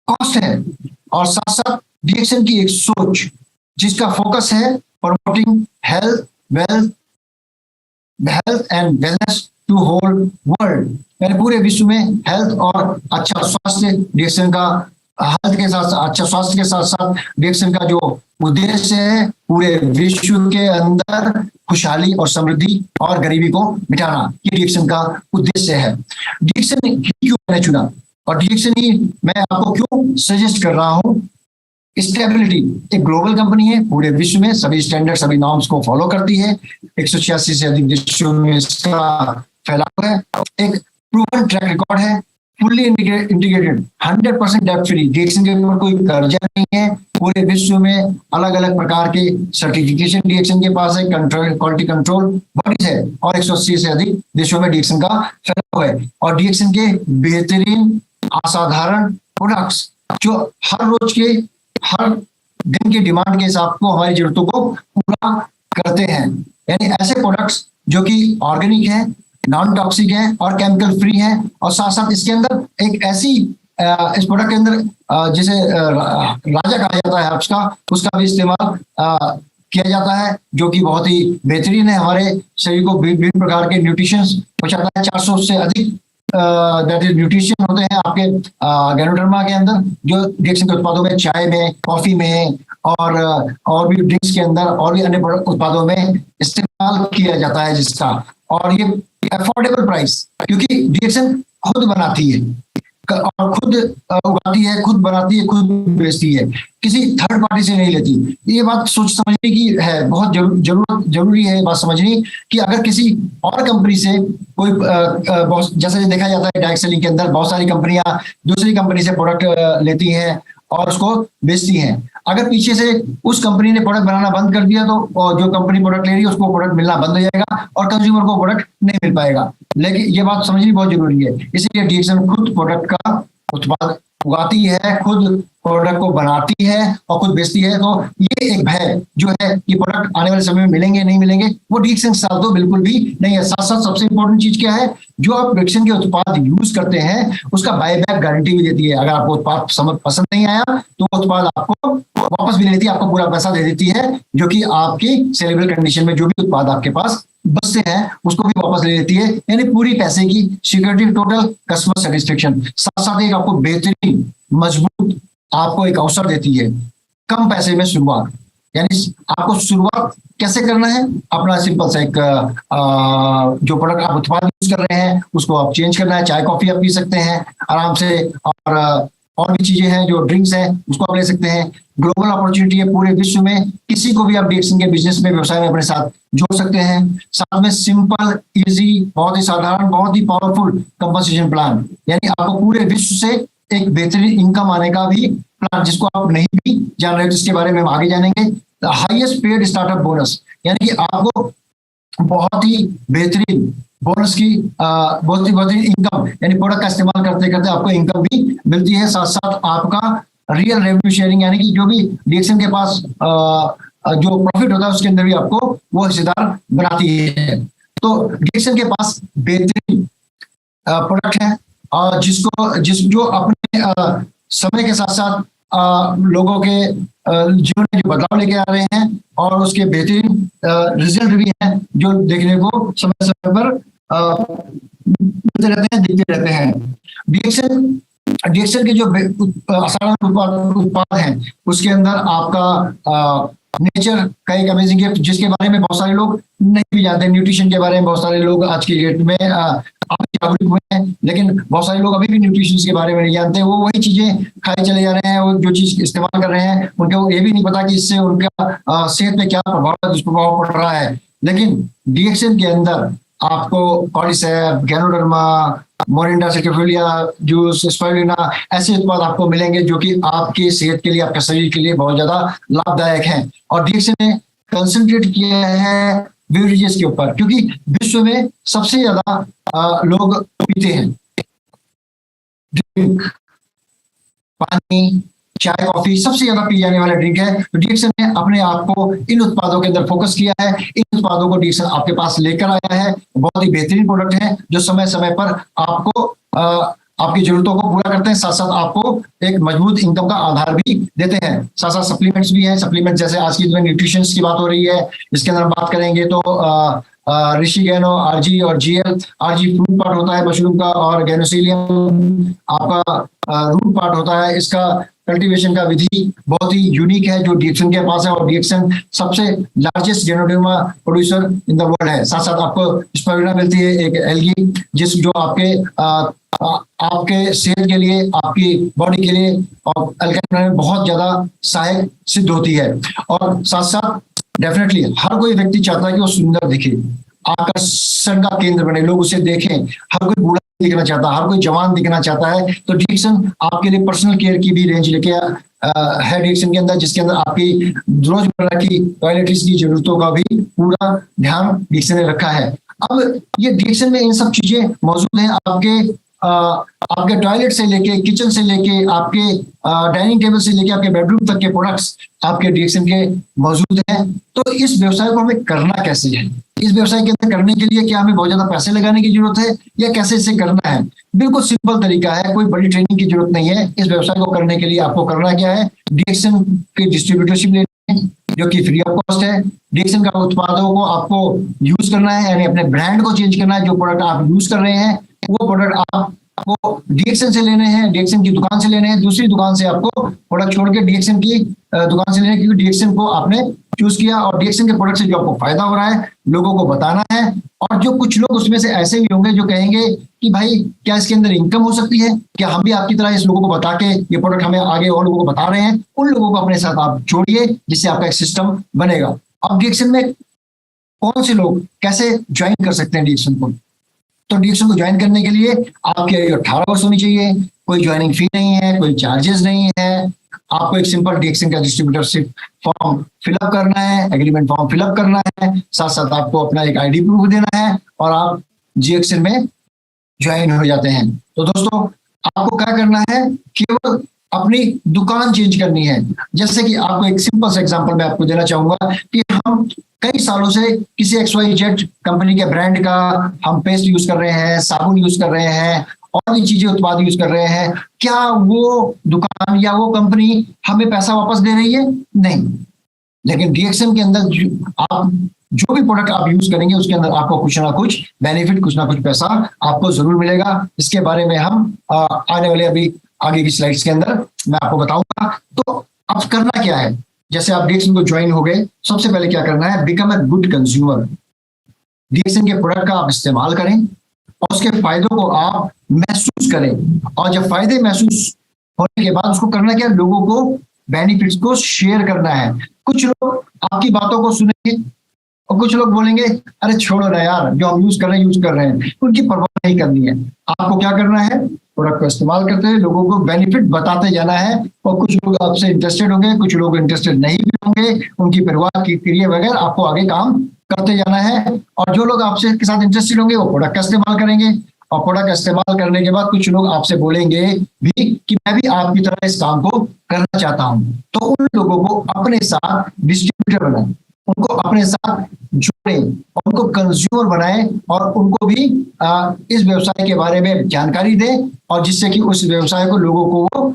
कॉस्ट है। और साथ साथ DXN की एक सोच जिसका फोकस है promoting health and wellness to whole world, यानी पूरे विश्व में हेल्थ और अच्छा स्वास्थ्य DXN का हेल्थ के साथ अच्छा स्वास्थ्य के साथ साथ DXN का जो उद्देश्य है पूरे विश्व के अंदर खुशहाली और समृद्धि और गरीबी को मिटाना, ये DXN का उद्देश्य है। DXN ही क्यों मैंने चुना और DXN ही मैं आपको क्यों सजेस्ट कर रहा हूं? स्टेबिलिटी, एक ग्लोबल कंपनी है, पूरे विश्व में सभी स्टैंडर्ड सभी नॉर्म्स को फॉलो करती है। 186 से अधिक देशों में इसका फैलाव है। एक प्रूवन ट्रैक रिकॉर्ड है, फुल्ली इंटीग्रेटेड, 100% डेब्ट फ्री। DXN के ऊपर कोई कर्जा नहीं है। पूरे विश्व में अलग अलग प्रकार के सर्टिफिकेशन DXN के पास है, क्वालिटी कंट्रोल बॉडीज है, और 180 से अधिक देशों में DXN का फैलाव है। और DXN के बेहतरीन असाधारण प्रोडक्ट्स जो हर रोज के हर दिन की डिमांड के हिसाब को हमारी जरूरतों को पूरा करते हैं। यानी ऐसे प्रोडक्ट्स जो कि ऑर्गेनिक है, नॉन टॉक्सिक है और केमिकल फ्री है। और साथ साथ इसके अंदर एक ऐसी इस प्रोडक्ट के अंदर जिसे राजा कहा जाता है हर्ब्स का, उसका भी इस्तेमाल किया जाता है, जो कि बहुत ही बेहतरीन है। हमारे शरीर को विभिन्न प्रकार के न्यूट्रिशंस पहुंचाता है। 400 से अधिक दैट इज न्यूट्रिशन होते हैं आपके गैनोडर्मा के अंदर, जो DXN के उत्पादों में, चाय में, कॉफी में और भी ड्रिंक्स के अंदर और भी अन्य उत्पादों में इस्तेमाल किया जाता है, जिसका और ये अफोर्डेबल प्राइस, क्योंकि डीएक्सन खुद बनाती है और खुद उगाती है, खुद बनाती है, खुद बेचती है, किसी थर्ड पार्टी से नहीं लेती। ये बात सोच समझने की है, बहुत जरूरी है बात समझनी कि अगर किसी और कंपनी से कोई जैसे देखा जाता है डायरेक्ट सेलिंग के अंदर बहुत सारी कंपनियां दूसरी कंपनी से प्रोडक्ट लेती हैं और उसको बेचती हैं। अगर पीछे से उस कंपनी ने प्रोडक्ट बनाना बंद कर दिया तो जो कंपनी प्रोडक्ट ले रही है उसको प्रोडक्ट मिलना बंद हो जाएगा और कंज्यूमर को प्रोडक्ट नहीं मिल पाएगा। लेकिन ये बात समझनी बहुत जरूरी है, इसलिए डीएक्सन खुद प्रोडक्ट का उत्पाद उगाती है, खुद प्रोडक्ट को बनाती है और खुद बेचती है। तो ये एक भय जो है कि प्रोडक्ट आने वाले समय में मिलेंगे नहीं मिलेंगे, वो डीएक्सन के साथ तो बिल्कुल भी नहीं है। साथ साथ सबसे इंपॉर्टेंट चीज क्या है, जो आप डीएक्सन के उत्पाद यूज करते हैं उसका बायबैक गारंटी भी देती है। अगर आपको उत्पाद पसंद नहीं आया तो वो उत्पाद आपको वापस भी नहीं देती, आपको पूरा पैसा दे देती है, जो कि आपकी सेलेबल कंडीशन में जो भी उत्पाद आपके पास बचते हैं उसको भी वापस ले लेती है। यानी पूरी पैसे की सिक्योरिटी, टोटल कस्टमर सेटिस्फेक्शन, साथ साथ एक आपको बेहतरीन मजबूत आपको एक अवसर देती है कम पैसे में शुरुआत। यानी आपको शुरुआत कैसे करना है, अपना सिंपल सा एक जो प्रोडक्ट आप उत्पाद यूज कर रहे हैं उसको आप चेंज करना है। चाय कॉफी आप पी सकते हैं आराम से, और भी चीजें हैं जो ड्रिंक्स हैं उसको आप ले सकते हैं। ग्लोबल अपॉर्चुनिटी है, पूरे विश्व में किसी को भी आप डीएक्सन के बिजनेस में, व्यवसाय में अपने साथ जोड़ सकते हैं। साथ में सिंपल, इजी, बहुत ही साधारण, बहुत ही पावरफुल कंपनसेशन प्लान, यानी आपको पूरे विश्व से एक बेहतरीन इनकम आने का भी प्लान, जिसको आप नहीं भी जान रहे हो जिसके बारे में हम आगे जानेंगे। हाईएस्ट पेड स्टार्टअप बोनस, यानी कि आपको बहुत ही बेहतरीन बोनस की बहुत ही बेहतरीन इनकम, यानी प्रोडक्ट का इस्तेमाल करते करते आपको इनकम भी मिलती है। साथ साथ आपका रियल रेवेन्यू शेयरिंग, यानी कि जो भी डीएक्सन के पास जो प्रॉफिट होता है उसके अंदर भी आपको वो हिस्सेदार बनाती है। तो डीएक्सन के पास बेहतरीन प्रोडक्ट है और जो अपने समय के साथ साथ लोगों के जीवन में जो बदलाव लेके आ रहे हैं और उसके बेहतरीन रिजल्ट भी हैं जो देखने को समय समय पर मिलते रहते हैं, दिखते रहते हैं। डीएक्सन के जो असाधारण उत्पाद हैं उसके अंदर आपका नेचर का एक अमेजिंग गिफ्ट, जिसके बारे में बहुत सारे लोग नहीं भी जानते। न्यूट्रिशन के बारे में बहुत सारे लोग आज की डेट में जागरूक हुए हैं, लेकिन बहुत सारे लोग अभी भी न्यूट्रिशन के बारे में नहीं जानते। वो वही चीजें खाए चले जा रहे हैं, वो जो चीज इस्तेमाल कर रहे हैं उनको ये भी नहीं पता कि इससे उनका सेहत पे क्या दुष्प्रभाव पड़ रहा है। लेकिन डीएक्सन के अंदर आपको कॉर्डिसेप, गैनोडर्मा, मोरिंडा सेटिफोलिया जूस, स्पाइरुलिना ऐसे उत्पाद आपको मिलेंगे जो कि आपके सेहत के लिए, आपके शरीर के लिए बहुत ज्यादा लाभदायक हैं। और डीएक्सन ने कंसंट्रेट किया है बेवरेजेस के ऊपर, क्योंकि विश्व में सबसे ज्यादा लोग पीते हैं ड्रिंक, पानी, चाय, कॉफी सबसे ज्यादा पी जाने वाला ड्रिंक है। तो डीएक्सन ने अपने आप को इन उत्पादों के अंदर फोकस किया है। इन उत्पादों को डीएक्सन आपके पास लेकर आया है। बहुत ही बेहतरीन प्रोडक्ट है जो समय समय पर आपको आपकी जरूरतों को पूरा करते हैं, साथ साथ आपको एक मजबूत इनकम का आधार भी देते हैं। साथ साथ सप्लीमेंट्स भी हैं। सप्लीमेंट जैसे आज की न्यूट्रिशन की बात हो रही है, इसके अंदर बात करेंगे तो ऋषि गैनो, आरजी और जीएल। आरजी फ्रूट पार्ट होता है मशरूम का, और गैनोसिलियम आपका रूट पार्ट होता है। इसका कल्टीवेशन का विधि बहुत ही यूनिक है जो डीएक्सन के पास है, और डीएक्सन सबसे largest ganoderma producer in the world है। साथ साथ आपको स्पाइरुलिना मिलती है, एक एल्गी जो आपके सेहत के लिए, आपकी बॉडी के लिए और अल्काइन में बहुत ज्यादा सहायक सिद्ध होती है। और साथ साथ डेफिनेटली हर कोई व्यक्ति चाहता है कि वो सुंदर दिखे, आकर्षण का केंद्र बने, लोग उसे देखें। हर कोई बूढ़ा दिखना चाहता है, हर कोई जवान दिखना चाहता है। तो डीएक्सन आपके लिए पर्सनल केयर की भी रेंज लेके है डीएक्सन के अंदर, जिसके अंदर आपकी रोजमर्रा की टॉयलेटरीज की जरूरतों का भी पूरा ध्यान डीएक्सन ने रखा है। अब ये डीएक्सन में इन सब चीजें मौजूद हैं, आपके टॉयलेट से लेके, किचन से लेके, आपके डाइनिंग टेबल से लेके आपके बेडरूम तक के प्रोडक्ट्स आपके डीएक्सन के मौजूद हैं। तो इस व्यवसाय को हमें करना कैसे है, इस व्यवसाय के अंदर करने के लिए क्या हमें बहुत ज्यादा पैसे लगाने की जरूरत है या कैसे इसे करना है? बिल्कुल सिंपल तरीका है, कोई बड़ी ट्रेनिंग की जरूरत नहीं है। इस व्यवसाय को करने के लिए आपको करना क्या है, डीएक्सन की डिस्ट्रीब्यूटरशिप लेनी है जो कि फ्री ऑफ कॉस्ट है। डीएक्सन का उत्पादों को आपको यूज करना है, यानी अपने ब्रांड को चेंज करना है। जो प्रोडक्ट आप यूज कर रहे हैं वो प्रोडक्ट आपको डीएक्सन से लेने हैं, डीएक्सन की दुकान से लेने हैं। दूसरी दुकान से आपको प्रोडक्ट छोड़ के डीएक्सन की दुकान से लेने हैं, क्योंकि डीएक्सन को आपने चूज किया और डीएक्शन के प्रोडक्ट से जो आपको फायदा हो रहा है लोगों को बताना है। और जो कुछ लोग उसमें से ऐसे भी होंगे जो कहेंगे कि भाई क्या इसके अंदर इनकम हो सकती है, क्या हम भी आपकी तरह इस लोगों को बता के ये प्रोडक्ट हमें आगे और लोगों को बता रहे हैं, उन लोगों को अपने साथ आप जोड़िए जिससे आपका एक सिस्टम बनेगा। अब डीएक्शन में कौन से लोग कैसे ज्वाइन कर सकते हैं डीएक्शन को? तो डीएक्शन को ज्वाइन करने के लिए आपकी आयु 18 वर्ष होनी चाहिए, कोई ज्वाइनिंग फी नहीं है, कोई चार्जेस नहीं है। आपको एक सिंपल डीएक्शन का डिस्ट्रीब्यूटरशिप फॉर्म फिलअप करना है, एग्रीमेंट फॉर्म फिलअप करना है, साथ साथ आपको अपना एक आईडी प्रूफ देना है और आप डीएक्शन में ज्वाइन हो जाते हैं। तो दोस्तों आपको क्या करना है, केवल अपनी दुकान चेंज करनी है। जैसे कि आपको एक सिंपल सा एग्जांपल मैं आपको देना चाहूंगा कि हम कई सालों से किसी XYZ कंपनी के ब्रांड का हम पेस्ट यूज कर रहे हैं, साबुन यूज कर रहे हैं और भी चीजें उत्पाद यूज कर रहे हैं, क्या वो दुकान या वो कंपनी हमें पैसा वापस दे रही है? नहीं। लेकिन डीएक्शन के अंदर आप जो भी प्रोडक्ट आप यूज करेंगे उसके अंदर आपको कुछ ना कुछ बेनिफिट, कुछ ना कुछ पैसा आपको जरूर मिलेगा। इसके बारे में हम आने वाले अभी आगे की स्लाइड्स के अंदर मैं आपको बताऊंगा। तो अब करना क्या है, जैसे आप डीएक्शन को ज्वाइन हो गए, सबसे पहले क्या करना है, बिकम ए गुड कंज्यूमर। डीएक्शन के प्रोडक्ट का आप इस्तेमाल करें और उसके फायदों को आप महसूस करें, और जब फायदे महसूस होने के बाद उसको करना क्या, लोगों को बेनिफिट्स को शेयर करना है। कुछ लोग आपकी बातों को सुनेंगे और कुछ लोग बोलेंगे अरे छोड़ो ना यार, जो हम यूज कर रहे हैं, उनकी परवाह नहीं करनी है। आपको क्या करना है, प्रोडक्ट को इस्तेमाल करते हुए लोगों को बेनिफिट बताते जाना है। और कुछ लोग आपसे इंटरेस्टेड होंगे, कुछ लोग इंटरेस्टेड नहीं भी होंगे, उनकी परवाह की क्रिया बगैर आपको आगे काम करते जाना है। और जो लोग आपसे के साथ इंटरेस्टेड होंगे वो प्रोडक्ट का इस्तेमाल करेंगे, और प्रोडक्ट का इस्तेमाल करने के बाद कुछ लोग आपसे बोलेंगे भी कि मैं भी आपकी तरह इस काम को करना चाहता हूं। तो उन लोगों को अपने साथ डिस्ट्रीब्यूटर बनाएं, उनको अपने साथ जोड़ें, उनको कंज्यूमर बनाएं और उनको भी इस व्यवसाय के बारे में जानकारी दें, और जिससे कि उस व्यवसाय को लोगों को वो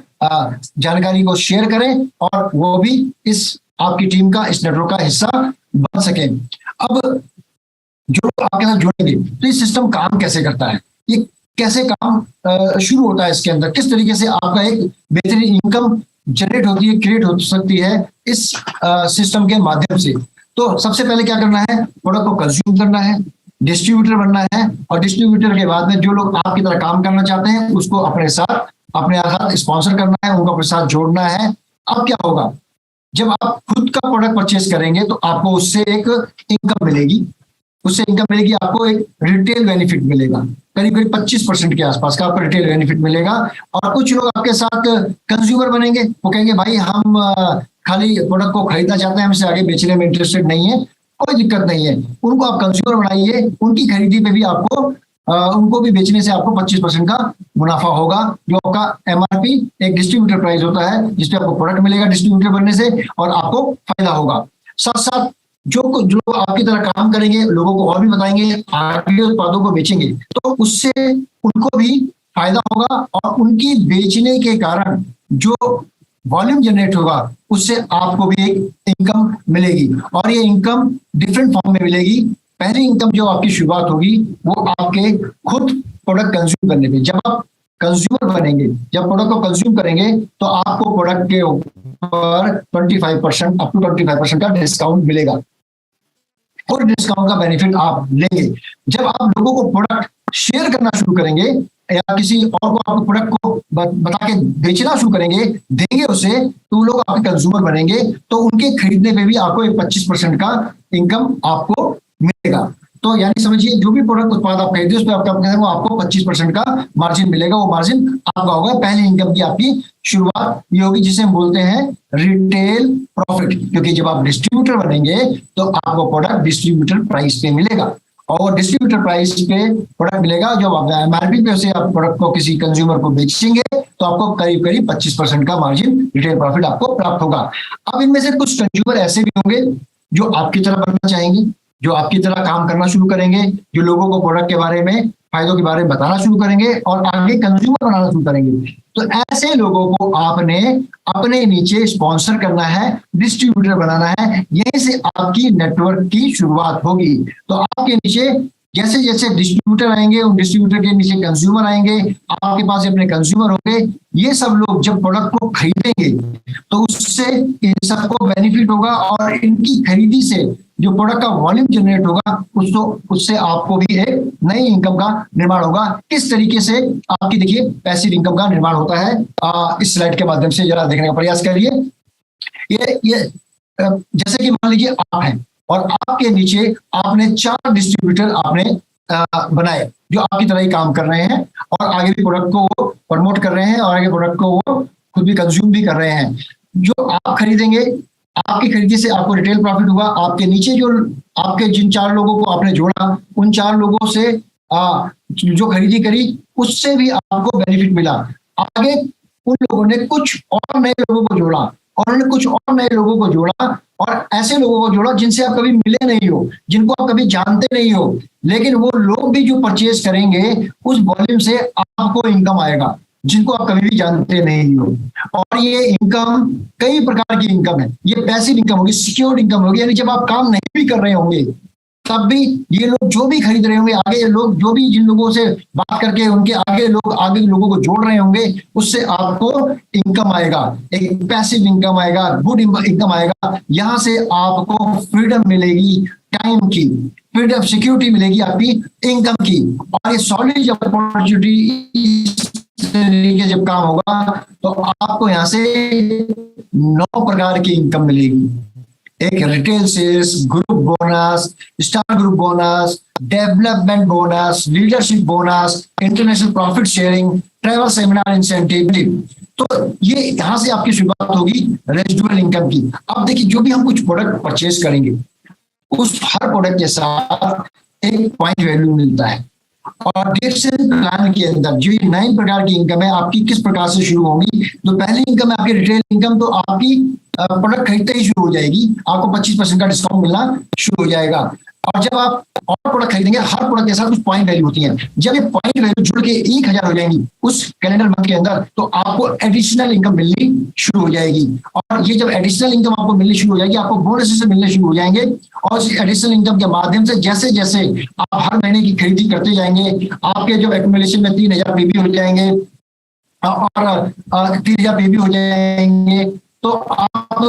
जानकारी को शेयर करें और वो भी इस आपकी टीम का, इस नेटवर्क का हिस्सा बन सके। अब जो लोग आपके साथ जुड़ेंगे तो ये सिस्टम काम कैसे करता है, ये कैसे काम शुरू होता है, इसके अंदर किस तरीके से आपका एक बेहतरीन इनकम जनरेट होती है, क्रिएट हो सकती है इस सिस्टम के माध्यम से। तो सबसे पहले क्या करना है, प्रोडक्ट को कंज्यूम करना है, डिस्ट्रीब्यूटर बनना है, और डिस्ट्रीब्यूटर के बाद में जो लोग आपकी तरह काम करना चाहते हैं उसको अपने साथ स्पॉन्सर करना है, उनको अपने साथ जोड़ना है। अब क्या होगा, जब आप खुद का प्रोडक्ट परचेज करेंगे तो आपको उससे एक इनकम मिलेगी, आपको एक रिटेल बेनिफिट मिलेगा, करीब करीब 25% के आसपास का आपको रिटेल बेनिफिट मिलेगा। और कुछ लोग आपके साथ कंज्यूमर बनेंगे, वो कहेंगे भाई हम खाली प्रोडक्ट को खरीदना चाहते हैं, हमसे आगे बेचने में इंटरेस्टेड नहीं है, कोई दिक्कत नहीं है, उनको आप कंज्यूमर बनाइए, उनकी खरीदी पे भी आपको उनको भी बेचने से आपको 25% का मुनाफा होगा, जो आपका MRP एक डिस्ट्रीब्यूटर प्राइस होता है जिसपे आपको प्रोडक्ट मिलेगा डिस्ट्रीब्यूटर बनने से, और आपको फायदा होगा। साथ साथ जो लोग आपकी तरह काम करेंगे, लोगों को और भी बताएंगे, आगे उत्पादों को बेचेंगे, तो उससे उनको भी फायदा होगा, और उनकी बेचने के कारण जो वॉल्यूम जनरेट होगा उससे आपको भी एक इनकम मिलेगी, और ये इनकम डिफरेंट फॉर्म में मिलेगी। पहली इनकम जो आपकी शुरुआत होगी वो आपके खुद प्रोडक्ट कंज्यूम करने पे, जब आप कंज्यूमर बनेंगे, जब प्रोडक्ट को कंज्यूम करेंगे तो आपको प्रोडक्ट के ऊपर 25% अप टू 25% का डिस्काउंट मिलेगा, और डिस्काउंट का बेनिफिट आप लेंगे। जब आप लोगों को प्रोडक्ट शेयर करना शुरू करेंगे या किसी और को आप प्रोडक्ट को बता के बेचना शुरू करेंगे, देंगे उसे, तो लोग आपके कंज्यूमर बनेंगे, तो उनके खरीदने पे भी आपको एक 25% का इनकम आपको मिलेगा। तो यानी समझिए जो भी प्रोडक्ट उत्पाद आप खरीदे उस पर वो आपको 25% का मार्जिन मिलेगा, वो मार्जिन आपका होगा, पहली इनकम की आपकी शुरुआत ये होगी, जिसे हम बोलते हैं रिटेल प्रॉफिट। क्योंकि जब आप डिस्ट्रीब्यूटर बनेंगे तो आपको प्रोडक्ट डिस्ट्रीब्यूटर प्राइस पे मिलेगा, और डिस्ट्रीब्यूटर प्राइस पे प्रोडक्ट मिलेगा, जब आप MRP पे से आप प्रोडक्ट को किसी कंज्यूमर को बेचेंगे तो आपको करीब करीब 25% का मार्जिन रिटेल प्रॉफिट आपको प्राप्त होगा। अब इनमें से कुछ कंज्यूमर ऐसे भी होंगे जो आपकी तरह बनना चाहेंगे, जो आपकी तरह काम करना शुरू करेंगे, जो लोगों को प्रोडक्ट के बारे में, फायदों के बारे में बताना शुरू करेंगे और आगे कंज्यूमर बनाना शुरू करेंगे। तो ऐसे लोगों को आपने अपने नीचे स्पॉन्सर करना है, डिस्ट्रीब्यूटर बनाना है, यहीं से आपकी नेटवर्क की शुरुआत होगी। तो आपके नीचे जैसे जैसे डिस्ट्रीब्यूटर आएंगे, उन डिस्ट्रीब्यूटर के नीचे कंज्यूमर आएंगे, आपके पास अपने कंज्यूमर होंगे, ये सब लोग जब प्रोडक्ट को खरीदेंगे तो उससे इन सबको बेनिफिट होगा, और इनकी खरीदी से जो प्रोडक्ट का वॉल्यूम जनरेट होगा उससे आपको भी एक नई इनकम का निर्माण होगा। किस तरीके से आपकी देखिए पैसिव इनकम का निर्माण होता है, इस स्लाइड के माध्यम से जरा देखने का प्रयास करिए। ये जैसे कि मान लीजिए आप हैं और आपके नीचे आपने 4 डिस्ट्रीब्यूटर आपने बनाए जो आपकी तरह ही काम कर रहे हैं और आगे भी प्रोडक्ट को वो प्रमोट कर रहे हैं और आगे प्रोडक्ट को वो खुद भी कंज्यूम भी कर रहे हैं। जो आप खरीदेंगे, आपकी खरीदी से आपको रिटेल प्रॉफिट हुआ। आपके नीचे जो आपके जिन 4 लोगों को आपने जोड़ा, उन 4 लोगों से जो खरीदी करी उससे भी आपको बेनिफिट मिला। आगे उन लोगों ने कुछ और नए लोगों को जोड़ा और उन्होंने कुछ और नए लोगों को जोड़ा और ऐसे लोगों को जोड़ा जिनसे आप कभी मिले नहीं हो, जिनको आप कभी जानते नहीं हो, लेकिन वो लोग भी जो परचेज करेंगे उस वॉल्यूम से आपको इनकम आएगा जिनको आप कभी भी जानते नहीं हो। और ये इनकम कई प्रकार की इनकम है। ये पैसिव इनकम होगी, सिक्योर्ड इनकम होगी, यानी जब आप काम नहीं भी कर रहे होंगे तब भी ये लोग जो भी खरीद रहे होंगे, आगे लोग जो भी जिन लोगों से बात करके उनके आगे लोगों को जोड़ रहे होंगे, उससे आपको इनकम आएगा, एक पैसिव इनकम आएगा, गुड इनकम आएगा। यहाँ से आपको फ्रीडम मिलेगी टाइम की, फ्रीडम सिक्योरिटी मिलेगी आपकी इनकम की। और ये सॉलिड अपॉर्चुनिटी तरीके जब काम होगा तो आपको यहाँ से 9 प्रकार की इनकम मिलेगी। एक retail sales, group bonus, star group bonus, development bonus, leadership bonus, international profit sharing, travel seminar incentive. तो ये यहाँ से आपकी शुरुआत होगी रेजिडुअल इनकम की। अब देखिए, जो भी हम कुछ प्रोडक्ट परचेज करेंगे उस हर प्रोडक्ट के साथ एक पॉइंट वैल्यू मिलता है। और डिडक्शन प्लान के अंदर जो 9 प्रकार की इनकम है आपकी किस प्रकार से शुरू होगी। तो पहली इनकम है आपकी रिटेल इनकम, तो आपकी प्रोडक्ट खरीदते ही शुरू हो जाएगी, आपको 25% का डिस्काउंट मिलना शुरू हो जाएगा। और जब आप और प्रोडक्ट खरीदेंगे, हर प्रोडक्ट के साथ कुछ पॉइंट वैल्यू होती है। जब ये पॉइंट वैल्यू जुड़ के 1000 हो जाएंगी उस कैलेंडर मंथ के अंदर, तो आपको एडिशनल इनकम मिलनी शुरू हो जाएगी। और ये जब एडिशनल इनकम आपको मिलनी शुरू हो जाएगी, आपको बोनस से मिलने शुरू हो जाएंगे। और इस एडिशनल इनकम के माध्यम से जैसे जैसे आप हर महीने की खरीदी करते जाएंगे, आपके जो एक्यूमुलेशन में 3000 पीबी हो जाएंगे और 3000 पीबी हो जाएंगे, तो आप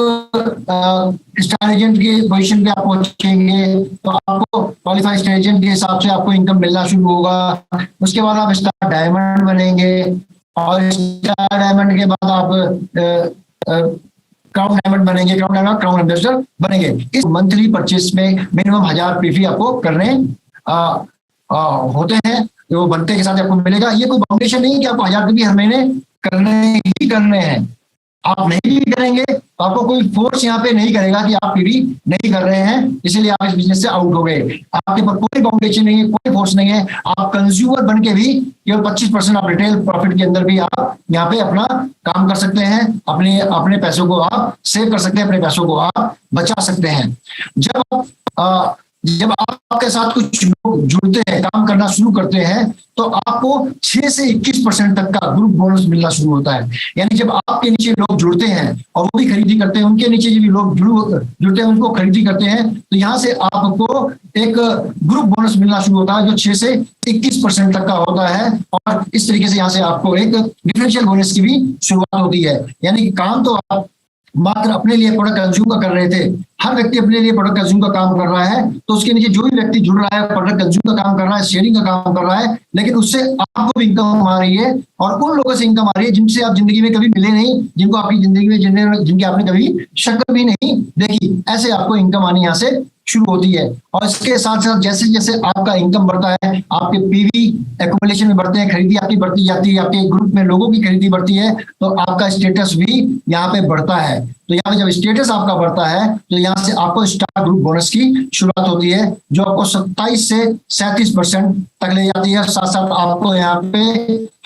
स्टार एजेंट के पोजीशन पे आप पहुंचेंगे, तो आपको क्वालिफाइड स्टार एजेंट के हिसाब से आपको इनकम मिलना शुरू होगा। उसके बाद आप स्टार डायमंड बनेंगे और स्टार डायमंड के बाद आप क्राउन डायमंड बनेंगे, क्राउन एम्बेसडर बनेंगे। इस मंथली परचेस में मिनिमम 1000 पीवी आपको करने होते हैं, जो बनते के साथ आपको मिलेगा। ये कोई बाउंडेशन नहीं है कि आपको 1000 पीवी हर महीने करने ही करने हैं। आप नहीं भी करेंगे तो आपको कोई फोर्स यहाँ पे नहीं करेगा कि आप पीवी नहीं कर रहे हैं, इसीलिए आप इस बिजनेस से आउट हो गए। आपके पर कोई बाउंडेशन नहीं है, कोई फोर्स नहीं है। आप कंज्यूमर बन के भी केवल 25% आप रिटेल प्रॉफिट के अंदर भी आप यहाँ पे अपना काम कर सकते हैं, अपने पैसों को आप सेव कर सकते हैं, अपने पैसों को आप बचा सकते हैं। जब आपके साथ कुछ लोग जुड़ते हैं, काम करना शुरू करते हैं, तो आपको 6 से 21% तक का ग्रुप बोनस मिलना शुरू होता है। यानी जब आपके नीचे लोग जुड़ते हैं और वो भी खरीदी करते हैं, उनके नीचे जो भी लोग जुड़ते हैं उनको खरीदी करते हैं, तो यहाँ से आपको एक ग्रुप बोनस मिलना शुरू होता है जो 6 से 21% तक का होता है। और इस तरीके से यहाँ से आपको एक डिफरेंशियल बोनस की भी शुरुआत होती है। यानी कि काम तो आप मात्र अपने लिए प्रोडक्ट कंज्यूम का कर रहे थे, हर व्यक्ति अपने लिए प्रोडक्ट कंज्यूम का काम कर रहा है, तो उसके नीचे जो भी व्यक्ति जुड़ रहा है प्रोडक्ट कंज्यूम का काम कर रहा है, शेयरिंग का काम कर रहा है, लेकिन उससे आपको भी इनकम आ रही है और उन लोगों से इनकम आ रही है जिनसे आप जिंदगी में कभी मिले नहीं, जिनको आपकी जिंदगी में जिनकी आपने कभी शक्ल भी नहीं देखी। ऐसे आपको इनकम आनी यहाँ से शुरू होती है। और इसके साथ साथ जैसे जैसे आपका इनकम बढ़ता है, आपके पीवी एक्यूमुलेशन में बढ़ते हैं, खरीदी आपकी बढ़ती जाती है, आपके ग्रुप में लोगों की खरीदी बढ़ती है, तो आपका स्टेटस भी यहाँ पे बढ़ता है। तो यहाँ पे जब स्टेटस आपका बढ़ता है तो यहाँ से आपको स्टार ग्रुप बोनस की शुरुआत होती है, जो आपको 27 से 37% तक ले जाती है। साथ साथ आपको यहाँ पे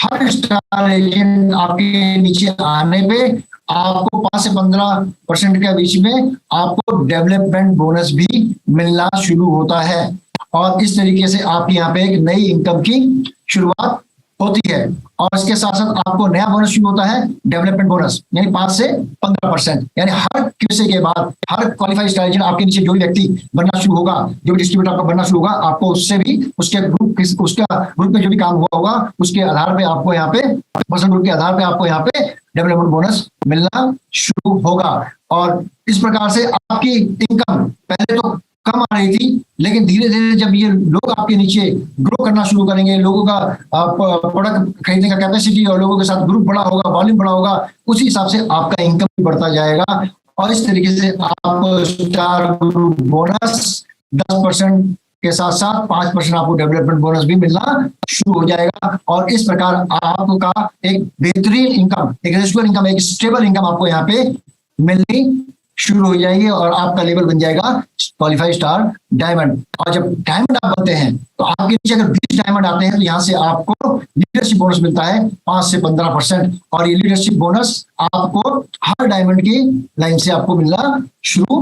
हर स्टार एजेंट आपके नीचे आने पे आपको 5 से 15% के बीच में आपको डेवलपमेंट बोनस भी मिलना शुरू होता है। और इस तरीके से आप यहाँ पे एक नई इनकम की शुरुआत होती है। और इसके साथ साथ आपको नया बोनस शुरू होता है, डेवलपमेंट बोनस, यानी 5 से 15%। यानी हर QC के बाद हर क्वालिफाइड स्टार एजेंट आपके नीचे जो भी व्यक्ति बनना शुरू होगा, जो भी डिस्ट्रीब्यूटर आपका बनना शुरू होगा, आपको उससे भी उसके ग्रुप में जो भी काम हुआ होगा उसके आधार पे आपको यहाँ पे पर्सनल ग्रुप के आधार पे आपको यहाँ पे डेवलपमेंट बोनस मिलना शुरू होगा। और इस प्रकार से आपकी इनकम पहले तो कम आ रही थी, लेकिन धीरे धीरे जब ये लोग आपके नीचे ग्रो करना शुरू करेंगे, लोगों का प्रोडक्ट खरीदने का कैपेसिटी और लोगों के साथ ग्रुप बड़ा होगा, वॉल्यूम बड़ा होगा, उसी हिसाब से आपका इनकम भी बढ़ता जाएगा। और इस तरीके से आपको स्टार ग्रुप बोनस 10% के साथ साथ 5% आपको डेवलपमेंट बोनस भी मिलना शुरू हो जाएगा। और इस प्रकार आपका एक बेहतरीन इनकम, एक रेजिडुअल इनकम, एक स्टेबल इनकम आपको यहाँ पे मिलनी शुरू हो जाएगी और आपका लेवल बन जाएगा क्वालिफाइड स्टार डायमंड। और जब डायमंड आप बनते हैं तो आपके नीचे अगर 20 डायमंड आते हैं तो यहाँ से आपको लीडरशिप बोनस मिलता है 5 से 15%। और ये लीडरशिप बोनस आपको हर डायमंड की लाइन से आपको मिलना शुरू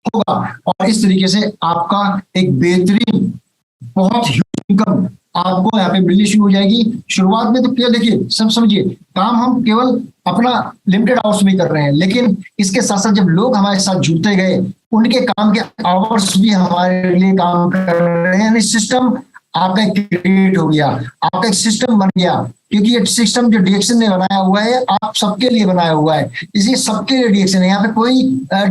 होगा। और इस तरीके से आपका एक बेहतरीन बहुत ह्यूज इनकम आपको यहाँ पे मिलनी शुरू हो जाएगी। शुरुआत में तो केवल देखिए, सब समझिए, काम हम केवल अपना लिमिटेड आवर्स में कर रहे हैं, लेकिन इसके साथ साथ जब लोग हमारे साथ जुड़ते गए, उनके काम के आवर्स भी हमारे लिए काम कर रहे हैं। यानी सिस्टम आपका क्रिएट हो गया, आपका एक सिस्टम बन गया, क्योंकि ये सिस्टम जो DXN ने बनाया हुआ है आप सबके लिए बनाया हुआ है, इसलिए सबके लिए DXN है। यहाँ पे कोई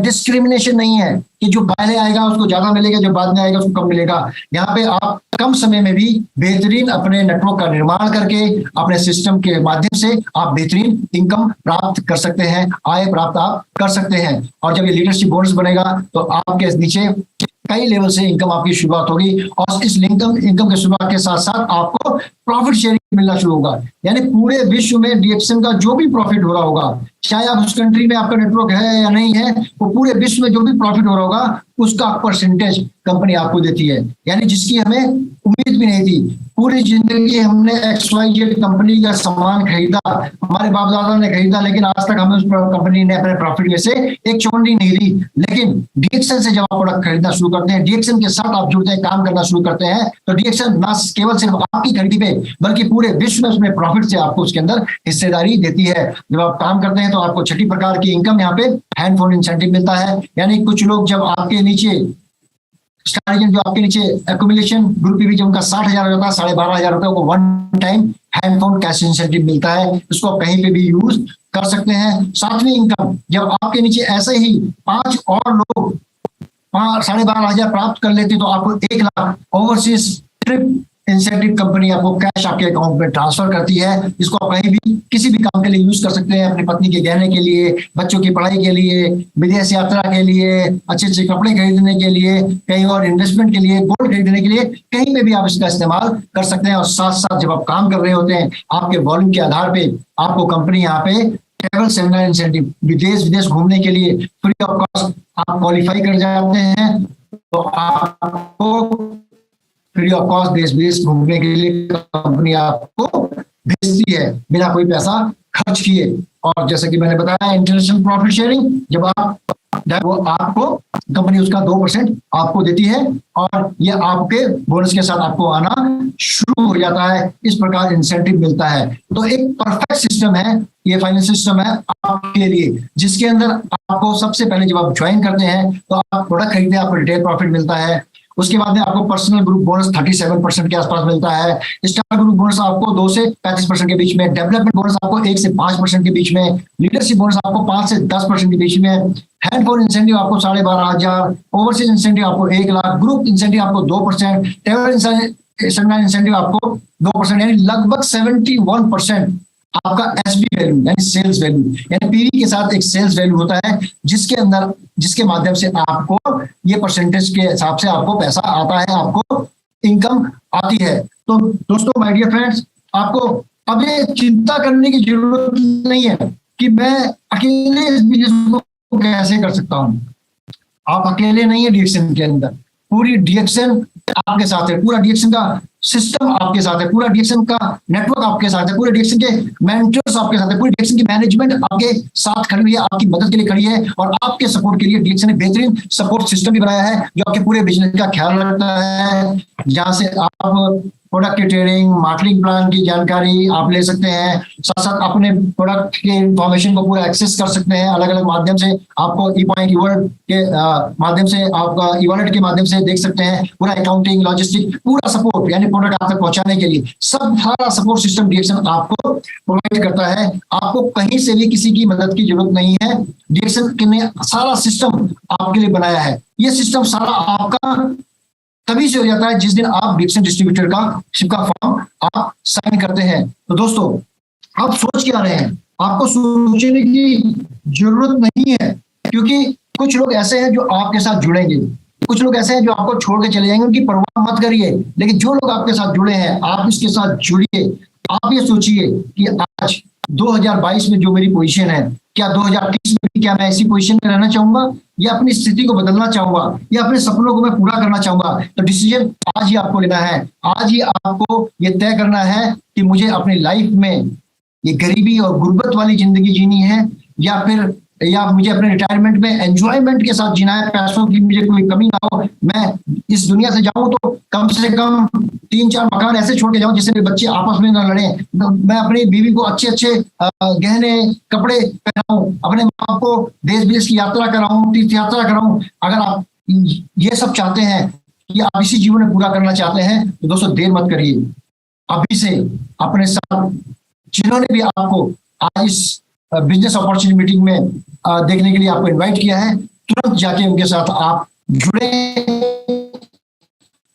डिस्क्रिमिनेशन नहीं है कि जो पहले आएगा उसको ज्यादा मिलेगा, जो बाद में आएगा उसको कम मिलेगा। यहाँ पे आप कम समय में भी बेहतरीन अपने नेटवर्क का निर्माण करके अपने सिस्टम के माध्यम से आप बेहतरीन इनकम प्राप्त कर सकते हैं, आय प्राप्त आप कर सकते हैं। और जब ये लीडरशिप बोनस बनेगा तो आपके नीचे कई लेवल से इनकम आपकी शुरुआत होगी। और इस इनकम के शुरुआत के साथ साथ आपको प्रॉफिट शेयरिंग मिलना शुरू होगा। यानी पूरे विश्व में DXN का जो भी प्रॉफिट हो रहा होगा, चाहे आप उस कंट्री में आपका नेटवर्क है या नहीं है, वो पूरे विश्व में जो भी प्रॉफिट हो रहा होगा उसका परसेंटेज कंपनी आपको देती है। यानी जिसकी हमें उम्मीद भी नहीं थी। पूरी जिंदगी हमने XYZ कंपनी का सामान खरीदा, हमारे बाप दादा ने खरीदा, लेकिन आज तक हमें उस कंपनी ने अपने प्रॉफिट में से एक चौंडी नहीं ली। लेकिन DXN से जब आप प्रोडक्ट खरीदना शुरू करते हैं, DXN के साथ आप जुड़ते हैं, काम करना शुरू करते हैं, तो DXN ना केवल सिर्फ आपकी खरीदी पे बल्कि पूरे विश्व में उसमें प्रॉफिट से आपको उसके अंदर हिस्सेदारी देती है। जब आप काम करते हैं तो आपको 6 प्रकार की इनकम यहाँ पे हैंड फोन इंसेंटिव मिलता है। यानी कुछ लोग जब आपके नीचे स्टार एजेंट जो आपके नीचे एक्यूमुलेशन ग्रुप भी जब उनका 60,000 होता है, 12,500 रुपए को one time hand phone cash incentive मिलता है। इसको आप कहीं पे भी यूज कर सकते हैं। 7वीं इनकम, जब आपके नीचे ऐसे ही 5 और लोग 12,500 प्राप्त कर लेते तो आपको 1 lakh overseas trip incentive company आपको कैश आपके अकाउंट में ट्रांसफर करती है। इसको आप कहीं भी किसी भी काम के लिए यूज कर सकते हैं, अपनी पत्नी के गहने के लिए, बच्चों की पढ़ाई के लिए, विदेश यात्रा के लिए, अच्छे अच्छे कपड़े खरीदने के लिए, कहीं और इन्वेस्टमेंट के लिए, गोल्ड खरीदने के लिए, कहीं पे भी आप इसका इस्तेमाल कर सकते हैं। और साथ साथ जब आप काम कर रहे होते हैं, आपके वॉल्यूम के आधार पे आपको कंपनी यहाँ पे ट्रैवल सेमिनार इंसेंटिव, विदेश घूमने के लिए फ्री ऑफ कॉस्ट आप क्वालिफाई कर जाते हैं तो आपको फ्री ऑफ कॉस्ट देश विदेश घूमने के लिए कंपनी आपको भेजती है बिना कोई पैसा खर्च किए। और जैसे कि मैंने बताया, इंटरनेशनल प्रॉफिट शेयरिंग, जब वो आपको कंपनी उसका 2% आपको देती है और ये आपके बोनस के साथ आपको आना शुरू हो जाता है। इस प्रकार इंसेंटिव मिलता है। तो एक परफेक्ट सिस्टम है ये, फाइनेंस सिस्टम है आपके लिए, जिसके अंदर आपको सबसे पहले जब आप ज्वाइन करते हैं तो आप प्रोडक्ट खरीदते हैं, आपको रिटेल प्रॉफिट मिलता है। उसके बाद में आपको पर्सनल ग्रुप बोनस 37% के आसपास मिलता है। स्टार ग्रुप बोनस आपको 2 से 35% के बीच में, डेवलपमेंट बोनस आपको 1 से 5% के बीच में, लीडरशिप बोनस आपको 5 से 10% के बीच में, हैंड फोन इंसेंटिव आपको 12,500, ओवरसीज इंसेंटिव आपको 1 लाख, ग्रुप इंसेंटिव आपको 2%, ट्रैवल इंसेंटिव आपको 2%, यानी लगभग 71% आपका SB वैल्यू यानी सेल्स वैल्यू, यानी PV के साथ एक सेल्स वैल्यू होता है जिसके माध्यम से आपको ये परसेंटेज के हिसाब से आपको पैसा आता है, आपको इनकम आती है। तो दोस्तों, माय डियर फ्रेंड्स, आपको अब ये चिंता करने की जरूरत नहीं है कि मैं अकेले इस बिजनेस को कैसे कर सकता हूँ। आप अकेले नहीं है DXN के अंदर, पूरी DXN आपके साथ है, पूरा DXN का सिस्टम आपके साथ है, पूरा DXN का नेटवर्क आपके साथ है, पूरे DXN के मेंटर्स आपके साथ है, पूरी DXN की मैनेजमेंट आपके साथ खड़ी है, आपकी मदद के लिए खड़ी है। और आपके सपोर्ट के लिए DXN ने बेहतरीन सपोर्ट सिस्टम भी बनाया है जो आपके पूरे बिजनेस का ख्याल रखता है, जहां से आप प्रोडक्ट की ट्रेनिंग, मार्केटिंग प्लान की जानकारी आप ले सकते हैं। साथ साथ अपने प्रोडक्ट के इंफॉर्मेशन को पूरा एक्सेस कर सकते हैं अलग अलग माध्यम से। आपको ई पॉइंट ईवर्ल्ड के माध्यम से, आपका ई वॉलेट के माध्यम से देख सकते हैं। पूरा अकाउंटिंग, लॉजिस्टिक, पूरा सपोर्ट, यानी प्रोडक्ट आप तक पहुंचाने के लिए सब सारा सपोर्ट सिस्टम डीएक्सन आपको प्रोवाइड करता है। आपको कहीं से भी किसी की मदद की जरूरत नहीं है। डीएक्सन ने सारा सिस्टम आपके लिए बनाया है। ये सिस्टम सारा आपका तभी से हो जाता है जिस दिन आप डीएक्सन डिस्ट्रीब्यूटर का शिप का फॉर्म आप साइन करते हैं। तो दोस्तों, आप सोच क्या रहे हैं? आपको सोचने की जरूरत नहीं है, क्योंकि कुछ लोग ऐसे हैं जो आपके साथ जुड़ेंगे, कुछ लोग ऐसे हैं जो आपको छोड़ के चले जाएंगे। उनकी परवाह मत करिए, लेकिन जो लोग आपके साथ जुड़े हैं, आप इसके साथ जुड़िए। आप ये सोचिए कि आज 2022 में जो मेरी पोजीशन है, क्या 2030 में भी क्या मैं ऐसी पोजीशन में रहना चाहूंगा, या अपनी स्थिति को बदलना चाहूंगा, या अपने सपनों को मैं पूरा करना चाहूंगा? तो डिसीजन आज ही आपको लेना है। आज ही आपको ये तय करना है कि मुझे अपनी लाइफ में ये गरीबी और गुर्बत वाली जिंदगी जीनी है, या मुझे अपने रिटायरमेंट में एंजॉयमेंट के साथ जीना है, पैसों की मुझे कोई कमी ना हो। मैं इस दुनिया से जाऊं तो कम से कम 3-4 मकान ऐसे छोड़ के जाऊं जिससे मेरे बच्चे आपस में ना लड़े। मैं अपनी बीवी को अच्छे अच्छे गहने कपड़े पहनाऊं, अपने माँ बाप को देश विदेश की यात्रा कराऊं, तीर्थ यात्रा कराऊं। अगर आप ये सब चाहते हैं कि आप इसी जीवन में पूरा करना चाहते हैं, तो दोस्तों देर मत करिए। अभी से अपने साथ जिन्होंने भी आपको आज इस बिजनेस अपॉर्चुनिटी मीटिंग में देखने के लिए आपको इनवाइट किया है, तुरंत जाके उनके साथ आप जुड़े,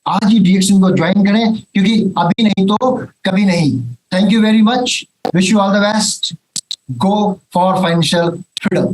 आज ही डीएक्सन को ज्वाइन करें, क्योंकि अभी नहीं तो कभी नहीं। Thank you very much, wish you all the best, go for financial freedom.